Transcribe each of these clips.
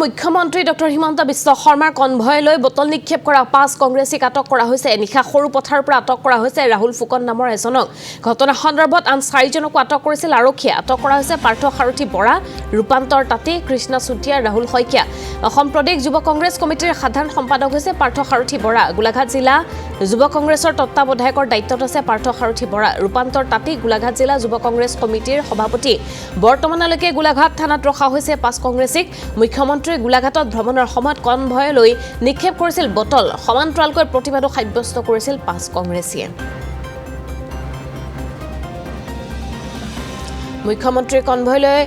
মুখ্যমন্ত্ৰী ডক্টৰ হিমন্ত বিশ্ব শৰ্মাৰ কনভয়লৈ বটল নিক্ষেপ কৰা ৫ কংগ্ৰেছীক আটক কৰা হৈছে। নিশা সৰু পথাৰৰ পৰা আটক কৰা হৈছে ৰাহুল ফুকন নামৰ এজনক। ঘটনা সন্দৰ্ভত আন ৪জনকো আটক কৰিছিল আৰক্ষীয়ে। আটক কৰা হৈছে পাৰ্থ সাৰথী বৰা, ৰূপান্তৰ তাঁতী, কৃষ্ণ চুতীয়া, ৰাহুল শইকীয়া। অসম প্ৰদেশ যুৱ কংগ্ৰেছ কমিটিৰ সাধাৰণ সম্পাদক হৈছে পাৰ্থ সাৰথী বৰা। গোলাঘাট জিলা যুৱ কংগ্ৰেছৰ তত্ত্বাৱধায়কৰ দায়িত্বত আছে পাৰ্থ সাৰথী বৰা। ৰূপান্তৰ তাঁতী গোলাঘাট জিলা যুৱ কংগ্ৰেছ কমিটিৰ সভাপতি। বৰ্তমানলৈকে গোলাঘাট থানাত ৰখা হৈছে ৫ কংগ্ৰেছীক। মুখ্যমন্ত্ৰী গোলাঘাটত ভ্ৰমণৰ সময়ত কনভয়লৈ নিক্ষেপ কৰিছিল বটল। সমান্তৰালকৈ প্ৰতিবাদো সাব্যস্ত কৰিছিল ৫ কংগ্ৰেছীয়ে। মুখ্যমন্ত্ৰীৰ কনভয়লৈ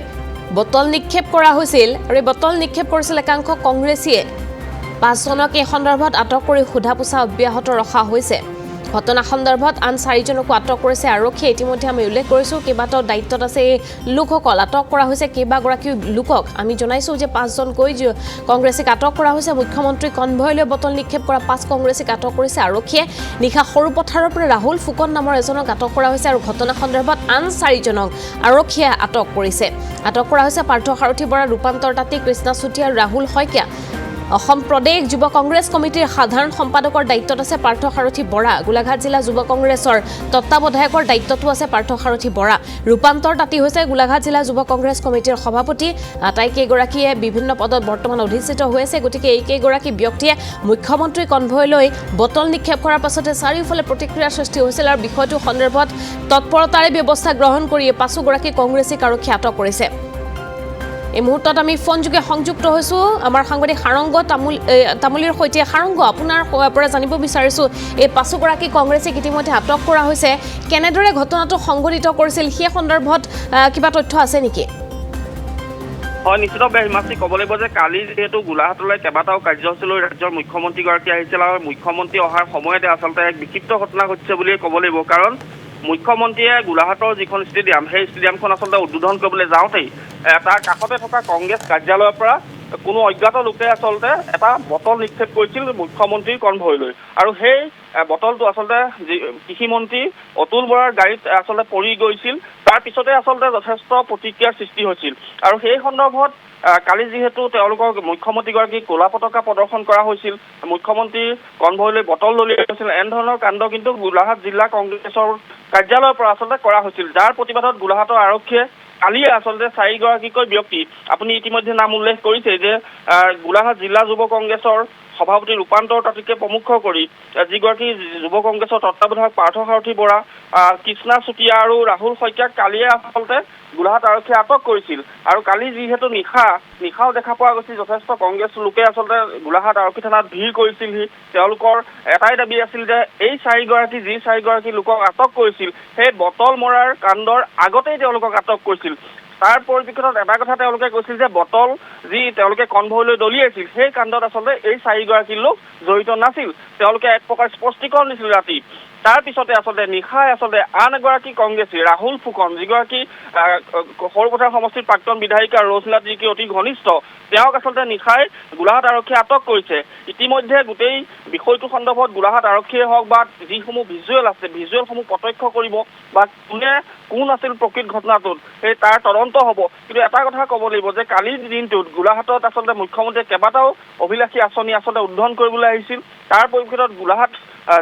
বটল নিক্ষেপ কৰা হৈছিল আৰু এই বটল নিক্ষেপ কৰিছিল একাংশ কংগ্ৰেছীয়ে। ৫জনক এই সন্দৰ্ভত আটক কৰি সোধা পোছা অব্যাহত ৰখা হৈছে। ঘটনা সন্দৰ্ভত আন ৪জনকো আটক কৰিছে আৰক্ষীয়ে। ইতিমধ্যে আমি উল্লেখ কৰিছোঁ কেইবাটাও দায়িত্বত আছে এই লোকসকল। আটক কৰা হৈছে কেইবাগৰাকী লোকক। আমি জনাইছোঁ যে ৫জনকৈ কংগ্ৰেছীক আটক কৰা হৈছে। মুখ্যমন্ত্ৰী কনভয়লৈ বটল নিক্ষেপ কৰা ৫ কংগ্ৰেছীক আটক কৰিছে আৰক্ষীয়ে। নিশা সৰু পথাৰৰ পৰা ৰাহুল ফুকন নামৰ এজনক আটক কৰা হৈছে আৰু ঘটনা সন্দৰ্ভত আন ৪জনক আৰক্ষীয়ে আটক কৰিছে। আটক কৰা হৈছে পাৰ্থ সাৰথী বৰা, ৰূপান্তৰ তাঁতী, কৃষ্ণ চুতীয়া আৰু ৰাহুল শইকীয়া। অসম প্ৰদেশ যুৱ কংগ্ৰেছ কমিটিৰ সাধাৰণ সম্পাদকৰ দায়িত্বত আছে পাৰ্থ সাৰথী বৰা। গোলাঘাট জিলা যুৱ কংগ্ৰেছৰ তত্ত্বাৱধায়কৰ দায়িত্বতো আছে পাৰ্থ সাৰথী বৰা। ৰূপান্তৰ তাঁতী হৈছে গোলাঘাট জিলা যুৱ কংগ্ৰেছ কমিটিৰ সভাপতি। আটাইকেইগৰাকীয়ে বিভিন্ন পদত বৰ্তমান অধিষ্ঠিত হৈ আছে। গতিকে এইকেইগৰাকী ব্যক্তিয়ে মুখ্যমন্ত্ৰী কনভয়লৈ বটল নিক্ষেপ কৰাৰ পাছতে চাৰিওফালে প্ৰতিক্ৰিয়াৰ সৃষ্টি হৈছিল আৰু বিষয়টো সন্দৰ্ভত তৎপৰতাৰে ব্যৱস্থা গ্ৰহণ কৰি ৫গৰাকী কংগ্ৰেছীক আৰক্ষীয়ে আটক কৰিছে। এই মুহূৰ্তত আমি ফোনযোগে সংযুক্ত হৈছোঁ আমাৰ সাংবাদিক সাৰংগ তামুলীৰ সৈতে। সাৰংগ, আপোনাৰ পৰা জানিব বিচাৰিছোঁ এই ৫গৰাকী কংগ্ৰেছীক ইতিমধ্যে আটক কৰা হৈছে। কেনেদৰে ঘটনাটো সংঘটিত কৰিছিল সেই সন্দৰ্ভত কিবা তথ্য আছে নেকি? হয়, নিশ্চিতভাৱে হিমাশ্ৰী, ক'ব লাগিব যে কালি যিহেতু গোলাঘাটলৈ কেইবাটাও কাৰ্যসূচীলৈ ৰাজ্যৰ মুখ্যমন্ত্ৰীগৰাকী আহিছিল আৰু মুখ্যমন্ত্ৰী অহাৰ সময়তে আচলতে এক বিক্ষিপ্ত ঘটনা ঘটিছে বুলিয়ে ক'ব লাগিব। কাৰণ মুখ্যমন্ত্ৰীয়ে গোলাঘাটৰ যিখন ষ্টেডিয়াম, সেই ষ্টেডিয়ামখন আচলতে উদ্বোধন কৰিবলৈ যাওঁতেই তাৰ কাষতে থকা কংগ্ৰেছ কাৰ্যালয়ৰ পৰা কোনো অজ্ঞাত লোকে আচলতে এটা বটল নিক্ষেপ কৰিছিল মুখ্যমন্ত্ৰীৰ কনভয়লৈ। আৰু সেই বটলটো আচলতে কৃষিমন্ত্ৰী অতুল বৰাৰ গাড়ীত আচলতে পৰি গৈছিল। তাৰ পিছতে আচলতে যথেষ্ট প্ৰতিক্ৰিয়াৰ সৃষ্টি হৈছিল। আৰু সেই সন্দৰ্ভত কালি যিহেতু তেওঁলোকক মুখ্যমন্ত্ৰীগৰাকীক ক'লা পতাকা প্ৰদৰ্শন কৰা হৈছিল, মুখ্যমন্ত্ৰীৰ কনভয়লৈ বটল দলিয়াই হৈছিল, এনেধৰণৰ কাণ্ড কিন্তু গোলাঘাট জিলা কংগ্ৰেছৰ কাৰ্যালয়ৰ পৰা আচলতে কৰা হৈছিল। যাৰ প্ৰতিবাদত গোলাঘাটৰ আৰক্ষীয়ে কালিয়ে আচলতে ৪গৰাকীকৈ ব্যক্তি, আপুনি ইতিমধ্যে নাম উল্লেখ কৰিছে যে গোলাঘাট জিলা যুৱ কংগ্ৰেছৰ সভাপতি ৰূপান্তৰ তাঁতীকে প্ৰমুখ কৰি যিগৰাকী যুৱ কংগ্ৰেছৰ তত্ত্বাৱধায়ক পাৰ্থ সাৰথী বৰা, কৃষ্ণা চুতীয়া আৰু ৰাহুল শইকীয়াক কালিয়ে আচলতে গোলাঘাট আৰক্ষীয়ে আটক কৰিছিল। আৰু কালি যিহেতু নিশাও দেখা পোৱা গৈছিল যথেষ্ট কংগ্ৰেছ লোকে আচলতে গোলাঘাট আৰক্ষী থানাত ভিৰ কৰিছিলহি। তেওঁলোকৰ এটাই দাবী আছিল যে এই ৪গৰাকী লোকক আটক কৰিছিল সেই বটল মৰাৰ কাণ্ডৰ আগতেই তেওঁলোকক আটক কৰিছিল। তাৰ পৰিপ্ৰেক্ষিতত এটা কথা তেওঁলোকে কৈছিল যে বটল যি তেওঁলোকে কনভয়লৈ দলিয়াইছিল সেই কাণ্ডত আচলতে এই ৪গৰাকী লোক জড়িত নাছিল। তেওঁলোকে এক প্ৰকাৰ স্পষ্টীকৰণ দিছিল ৰাতি। তাৰ পিছতে আচলতে নিশাই আচলতে আন এগৰাকী কংগ্ৰেছী ৰাহুল ফুকন, যিগৰাকী সৰুপথাৰ সমষ্টিৰ প্ৰাক্তন বিধায়িকা ৰজনাথ জিকি অতি ঘনিষ্ঠ, তেওঁক আচলতে নিশাই গোলাঘাট আৰক্ষীয়ে আটক কৰিছে। ইতিমধ্যে গোটেই বিষয়টো সন্দৰ্ভত গোলাঘাট আৰক্ষীয়ে হওক বা যিসমূহ ভিজুৱেল আছে, ভিজুৱেলসমূহ প্ৰত্যক্ষ কৰিব বা কোন আছিল প্ৰকৃত ঘটনাটোত সেই তাৰ তদন্ত হ'ব। কিন্তু এটা কথা ক'ব লাগিব যে কালিৰ দিনটোত গোলাঘাটত আচলতে মুখ্যমন্ত্ৰীয়ে কেইবাটাও অভিলাষী আঁচনি আচলতে উদ্বোধন কৰিবলৈ আহিছিল। তাৰ পৰিপ্ৰেক্ষিতত গোলাঘাট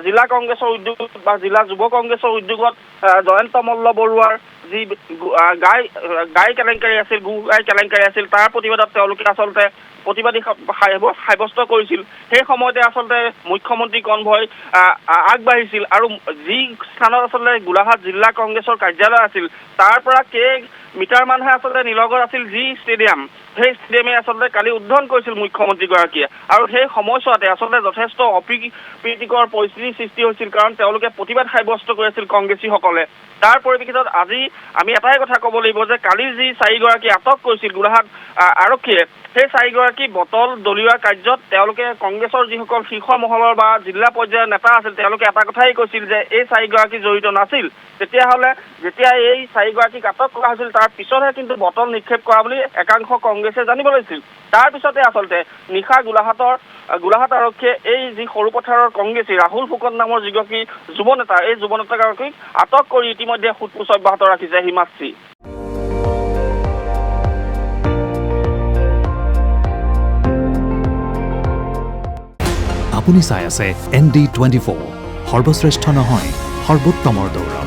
জিলা কংগ্ৰেছৰ উদ্যোগত বা জিলা যুৱ কংগ্ৰেছৰ উদ্যোগত জয়ন্ত মল্ল বৰুৱাৰ যি গাই কেলেংকাৰী আছিল, গাই কেলেংকাৰী আছিল, তাৰ প্ৰতিবাদত তেওঁলোকে আচলতে প্ৰতিবাদী সাব্যস্ত কৰিছিল। সেই সময়তে আচলতে মুখ্যমন্ত্ৰী কনভয় আগবাঢ়িছিল আৰু যি স্থানত আচলতে গোলাঘাট জিলা কংগ্ৰেছৰ কাৰ্যালয় আছিল তাৰ পৰা মিটাৰমানহে আচলতে নিলগত আছিল যি ষ্টেডিয়াম, সেই ষ্টেডিয়ামে আচলতে কালি উদ্বোধন কৰিছিল মুখ্যমন্ত্ৰীগৰাকীয়ে। আৰু সেই সময়ছোৱাতে আচলতে যথেষ্ট অপ্ৰীতিকৰ পৰিস্থিতিৰ সৃষ্টি হৈছিল, কাৰণ তেওঁলোকে প্ৰতিবাদ সাব্যস্ত কৰি আছিল কংগ্ৰেছীসকলে। তাৰ পৰিপ্ৰেক্ষিতত আজি আমি এটাই কথা ক'ব লাগিব যে কালিৰ যি ৪গৰাকী আটক কৰিছিল গোলাঘাট আৰক্ষীয়ে, সেই ৪গৰাকী বটল দলিওৱা কাৰ্যত তেওঁলোকে কংগ্ৰেছৰ যিসকল শীৰ্ষ মহলৰ বা জিলা পৰ্যায়ৰ নেতা আছিল তেওঁলোকে এটা কথাই কৈছিল যে এই ৪গৰাকী জড়িত নাছিল। তেতিয়াহ'লে যেতিয়া এই ৪গৰাকীক আটক কৰা হৈছিল তাৰ পিছতহে কিন্তু বটল নিক্ষেপ কৰা বুলি একাংশ কংগ্ৰেছে জানিব লৈছিল। তাৰ পিছতে আচলতে নিশা গোলাঘাট আৰক্ষীয়ে এই যি সৰু পথাৰৰ কংগ্ৰেছী ৰাহুল ফুকন নামৰ যিগৰাকী যুৱ নেতা, এই যুৱ নেতাগৰাকীক আটক কৰি ইতিমধ্যে সোধপোছ অব্যাহত ৰাখিছে হিমাশ্ৰী। আপুনি চাই আছে ND24 সৰ্বশ্ৰেষ্ঠ নহয় সৰ্বোত্তমৰ দৌৰত